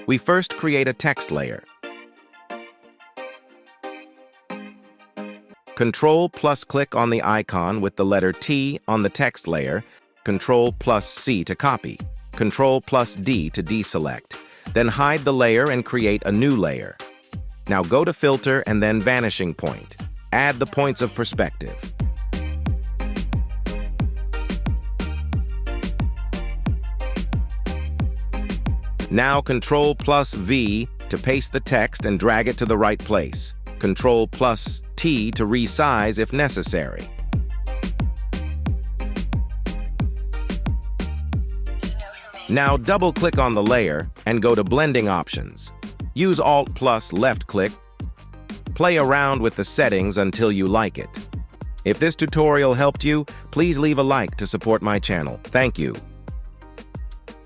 We first create a text layer. Control+click on the icon with the letter T on the text layer, Control+C to copy, Control+D to deselect. Then hide the layer and create a new layer. Now go to Filter and then Vanishing Point. Add the points of perspective. Now Control+V to paste the text and drag it to the right place. Control+T to resize if necessary. Now double-click on the layer and go to Blending Options. Use Alt+left-click. Play around with the settings until you like it. If this tutorial helped you, please leave a like to support my channel. Thank you.